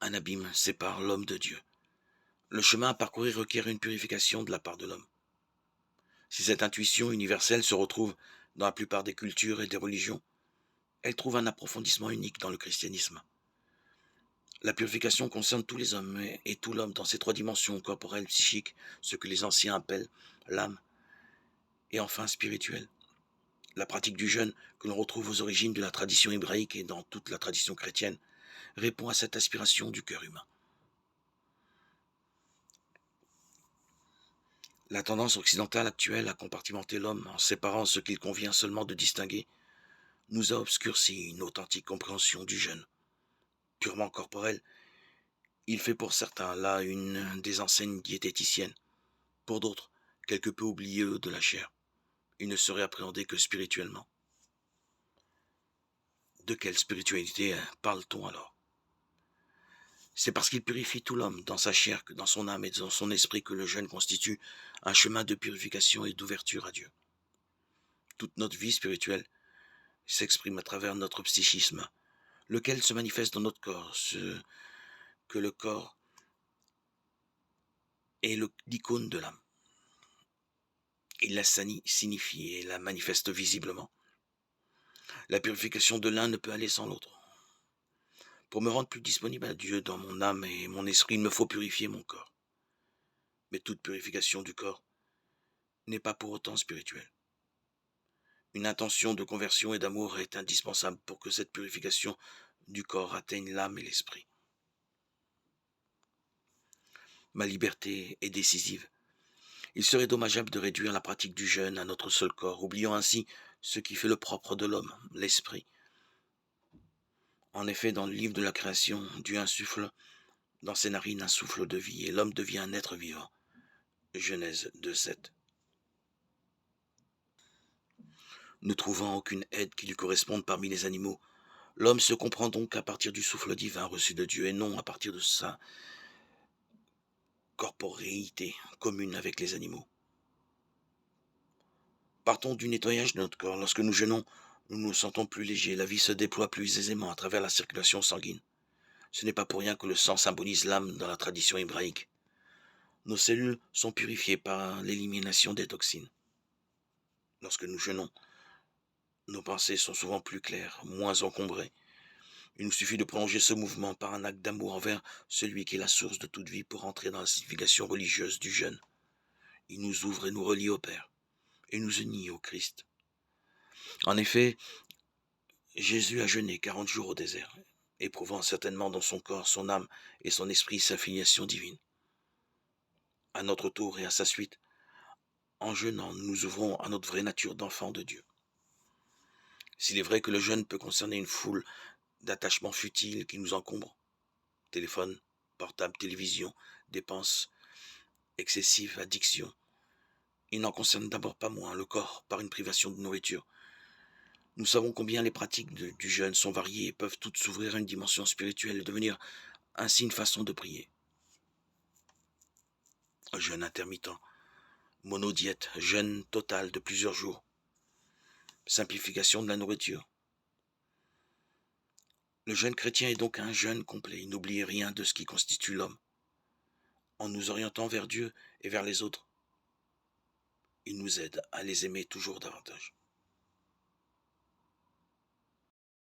Un abîme sépare l'homme de Dieu. Le chemin à parcourir requiert une purification de la part de l'homme. Si cette intuition universelle se retrouve dans la plupart des cultures et des religions, elle trouve un approfondissement unique dans le christianisme. La purification concerne tous les hommes et tout l'homme dans ses trois dimensions corporelles, psychiques, ce que les anciens appellent l'âme, et enfin spirituelle. La pratique du jeûne, que l'on retrouve aux origines de la tradition hébraïque et dans toute la tradition chrétienne, répond à cette aspiration du cœur humain. La tendance occidentale actuelle à compartimenter l'homme en séparant ce qu'il convient seulement de distinguer nous a obscurci une authentique compréhension du jeûne. Purement corporel, il fait pour certains là une des enseignes diététiciennes, pour d'autres, quelque peu oublieux de la chair. Il ne serait appréhendé que spirituellement. De quelle spiritualité parle-t-on alors? C'est parce qu'il purifie tout l'homme, dans sa chair, que dans son âme et dans son esprit, que le jeûne constitue un chemin de purification et d'ouverture à Dieu. Toute notre vie spirituelle s'exprime à travers notre psychisme, lequel se manifeste dans notre corps, ce que le corps est l'icône de l'âme. Il la signifie et la manifeste visiblement. La purification de l'un ne peut aller sans l'autre. Pour me rendre plus disponible à Dieu dans mon âme et mon esprit, il me faut purifier mon corps. Mais toute purification du corps n'est pas pour autant spirituelle. Une intention de conversion et d'amour est indispensable pour que cette purification du corps atteigne l'âme et l'esprit. Ma liberté est décisive. Il serait dommageable de réduire la pratique du jeûne à notre seul corps, oubliant ainsi ce qui fait le propre de l'homme, l'esprit. En effet, dans le livre de la création, Dieu insuffle dans ses narines un souffle de vie et l'homme devient un être vivant. Genèse 2:7. Ne trouvant aucune aide qui lui corresponde parmi les animaux, l'homme se comprend donc à partir du souffle divin reçu de Dieu et non à partir de sa corporéité commune avec les animaux. Partons du nettoyage de notre corps. Lorsque nous jeûnons, nous nous sentons plus légers, la vie se déploie plus aisément à travers la circulation sanguine. Ce n'est pas pour rien que le sang symbolise l'âme dans la tradition hébraïque. Nos cellules sont purifiées par l'élimination des toxines. Lorsque nous jeûnons, nos pensées sont souvent plus claires, moins encombrées. Il nous suffit de prolonger ce mouvement par un acte d'amour envers celui qui est la source de toute vie pour entrer dans la signification religieuse du jeûne. Il nous ouvre et nous relie au Père, et nous unit au Christ. En effet, Jésus a jeûné 40 jours au désert, éprouvant certainement dans son corps, son âme et son esprit sa filiation divine. À notre tour et à sa suite, en jeûnant, nous nous ouvrons à notre vraie nature d'enfant de Dieu. S'il est vrai que le jeûne peut concerner une foule d'attachements futiles qui nous encombrent, téléphone, portable, télévision, dépenses excessives, addiction, il n'en concerne d'abord pas moins le corps par une privation de nourriture. Nous savons combien les pratiques du jeûne sont variées et peuvent toutes s'ouvrir à une dimension spirituelle et devenir ainsi une façon de prier. Jeûne intermittent, monodiète, jeûne total de plusieurs jours, simplification de la nourriture. Le jeûne chrétien est donc un jeûne complet. N'oubliez rien de ce qui constitue l'homme. En nous orientant vers Dieu et vers les autres, il nous aide à les aimer toujours davantage.